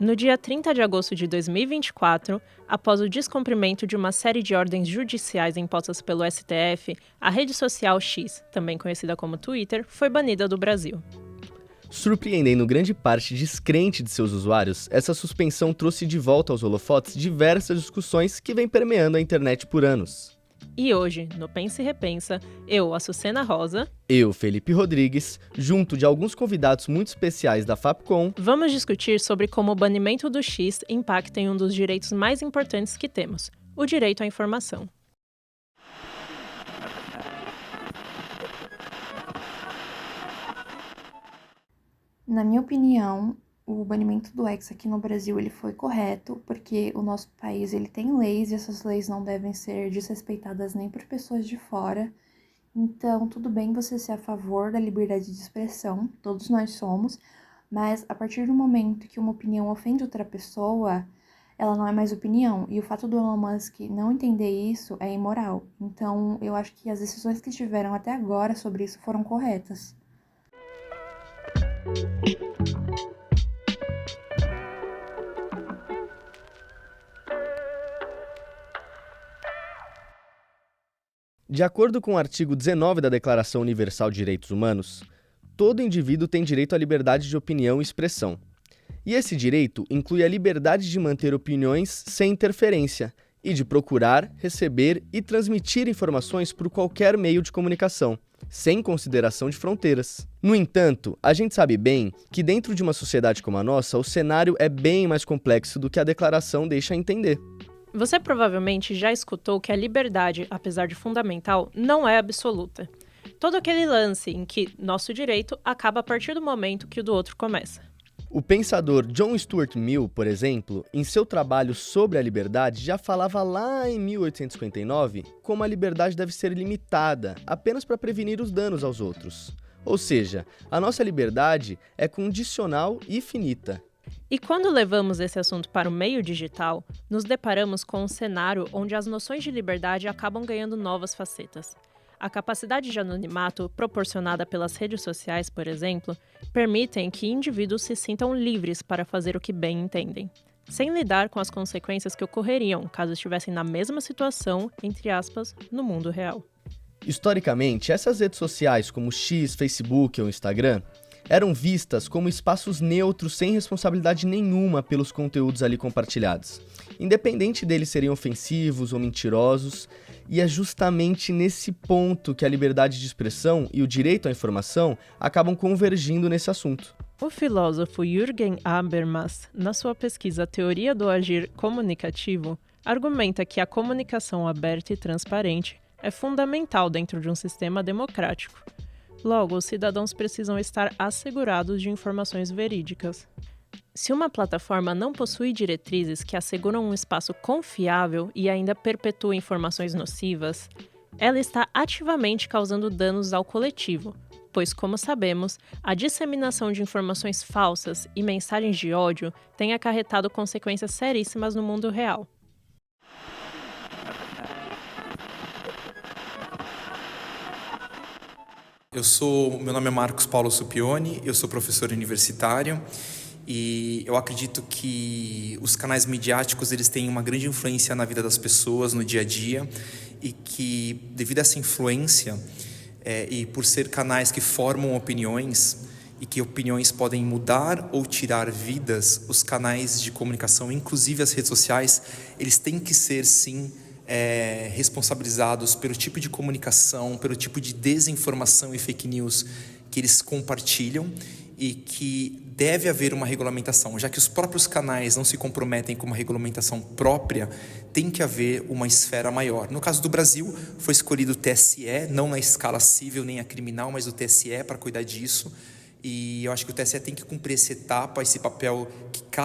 No dia 30 de agosto de 2024, após o descumprimento de uma série de ordens judiciais impostas pelo STF, a rede social X, também conhecida como Twitter, foi banida do Brasil. Surpreendendo grande parte descrente de seus usuários, essa suspensão trouxe de volta aos holofotes diversas discussões que vêm permeando a internet por anos. E hoje, no Pensa e Repensa, eu, Açucena Rosa, Eu, Felipe Rodrigues, junto de alguns convidados muito especiais da Fapcom, vamos discutir sobre como o banimento do X impacta em um dos direitos mais importantes que temos, o direito à informação. Na minha opinião, o banimento do X aqui no Brasil ele foi correto, porque o nosso país ele tem leis e essas leis não devem ser desrespeitadas nem por pessoas de fora. Então, tudo bem você ser a favor da liberdade de expressão, todos nós somos, mas a partir do momento que uma opinião ofende outra pessoa, ela não é mais opinião. E o fato do Elon Musk não entender isso é imoral. Então, eu acho que as decisões que tiveram até agora sobre isso foram corretas. De acordo com o artigo 19 da Declaração Universal de Direitos Humanos, todo indivíduo tem direito à liberdade de opinião e expressão. E esse direito inclui a liberdade de manter opiniões sem interferência e de procurar, receber e transmitir informações por qualquer meio de comunicação, sem consideração de fronteiras. No entanto, a gente sabe bem que dentro de uma sociedade como a nossa, o cenário é bem mais complexo do que a declaração deixa entender. Você provavelmente já escutou que a liberdade, apesar de fundamental, não é absoluta. Todo aquele lance em que nosso direito acaba a partir do momento que o do outro começa. O pensador John Stuart Mill, por exemplo, em seu trabalho sobre a liberdade, já falava lá em 1859 como a liberdade deve ser limitada apenas para prevenir os danos aos outros. Ou seja, a nossa liberdade é condicional e finita. E quando levamos esse assunto para o meio digital, nos deparamos com um cenário onde as noções de liberdade acabam ganhando novas facetas. A capacidade de anonimato proporcionada pelas redes sociais, por exemplo, permitem que indivíduos se sintam livres para fazer o que bem entendem, sem lidar com as consequências que ocorreriam caso estivessem na mesma situação, entre aspas, no mundo real. Historicamente, essas redes sociais como X, Facebook ou Instagram eram vistas como espaços neutros sem responsabilidade nenhuma pelos conteúdos ali compartilhados, independente deles serem ofensivos ou mentirosos, e é justamente nesse ponto que a liberdade de expressão e o direito à informação acabam convergindo nesse assunto. O filósofo Jürgen Habermas, na sua pesquisa Teoria do Agir Comunicativo, argumenta que a comunicação aberta e transparente é fundamental dentro de um sistema democrático. Logo, os cidadãos precisam estar assegurados de informações verídicas. Se uma plataforma não possui diretrizes que asseguram um espaço confiável e ainda perpetua informações nocivas, ela está ativamente causando danos ao coletivo, pois, como sabemos, a disseminação de informações falsas e mensagens de ódio tem acarretado consequências seríssimas no mundo real. Meu nome é Marcos Paulo Supioni, eu sou professor universitário e eu acredito que os canais midiáticos eles têm uma grande influência na vida das pessoas, no dia a dia, e que devido a essa influência e por ser canais que formam opiniões e que opiniões podem mudar ou tirar vidas, os canais de comunicação, inclusive as redes sociais, eles têm que ser sim responsabilizados pelo tipo de comunicação, pelo tipo de desinformação e fake news que eles compartilham e que deve haver uma regulamentação. Já que os próprios canais não se comprometem com uma regulamentação própria, tem que haver uma esfera maior. No caso do Brasil, foi escolhido o TSE, não na escala civil nem a criminal, mas o TSE para cuidar disso. E eu acho que o TSE tem que cumprir essa etapa, esse papel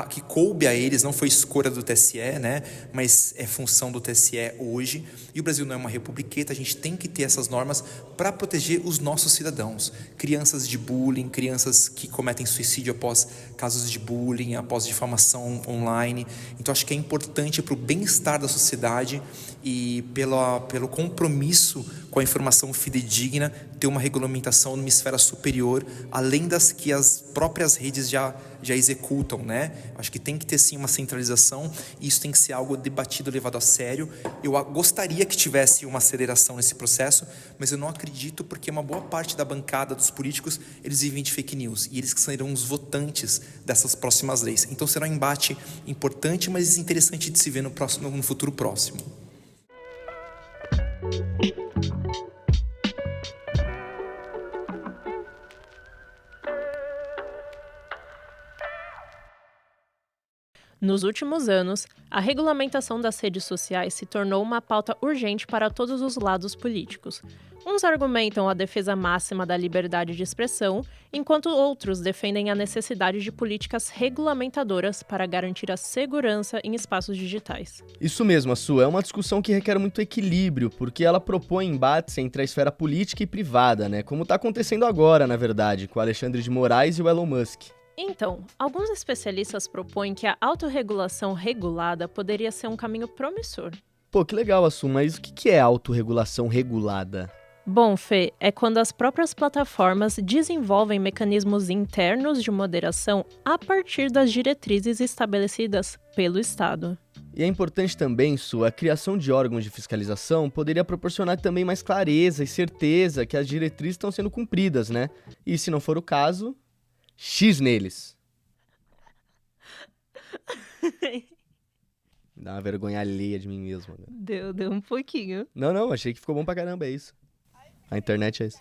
que coube a eles, não foi escolha do TSE, né? Mas é função do TSE hoje. E o Brasil não é uma republiqueta, a gente tem que ter essas normas para proteger os nossos cidadãos. Crianças de bullying, crianças que cometem suicídio após casos de bullying, após difamação online. Então acho que é importante para o bem-estar da sociedade e pelo compromisso com a informação fidedigna, ter uma regulamentação numa esfera superior, além das que as próprias redes já executam, né? Acho que tem que ter sim uma centralização e isso tem que ser algo debatido, levado a sério. Eu gostaria que tivesse uma aceleração nesse processo, mas eu não acredito porque uma boa parte da bancada dos políticos, eles vivem de fake news e eles que serão os votantes dessas próximas leis. Então será um embate importante, mas interessante de se ver no futuro próximo. Nos últimos anos, a regulamentação das redes sociais se tornou uma pauta urgente para todos os lados políticos. Uns argumentam a defesa máxima da liberdade de expressão, enquanto outros defendem a necessidade de políticas regulamentadoras para garantir a segurança em espaços digitais. Isso mesmo, Assu, é uma discussão que requer muito equilíbrio, porque ela propõe embates entre a esfera política e privada, né? Como está acontecendo agora, na verdade, com o Alexandre de Moraes e o Elon Musk. Então, alguns especialistas propõem que a autorregulação regulada poderia ser um caminho promissor. Pô, que legal, Assu, mas o que é autorregulação regulada? Bom, Fê, é quando as próprias plataformas desenvolvem mecanismos internos de moderação a partir das diretrizes estabelecidas pelo Estado. E é importante também, Su, a criação de órgãos de fiscalização poderia proporcionar também mais clareza e certeza que as diretrizes estão sendo cumpridas, né? E se não for o caso, X neles. Dá uma vergonha alheia de mim mesmo. Né? Deu um pouquinho. Não, achei que ficou bom pra caramba, é isso. A internet é isso.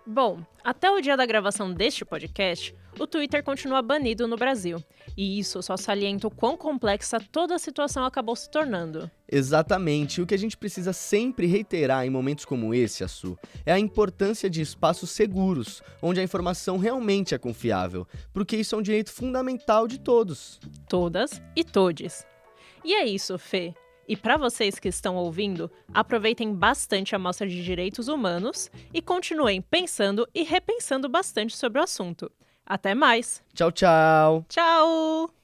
Bom, até o dia da gravação deste podcast, o Twitter continua banido no Brasil. E isso só salienta o quão complexa toda a situação acabou se tornando. Exatamente. O que a gente precisa sempre reiterar em momentos como esse, Assu, é a importância de espaços seguros, onde a informação realmente é confiável, porque isso é um direito fundamental de todos. Todas e todes. E é isso, Fê. E para vocês que estão ouvindo, aproveitem bastante a Mostra de Direitos Humanos e continuem pensando e repensando bastante sobre o assunto. Até mais! Tchau, tchau! Tchau!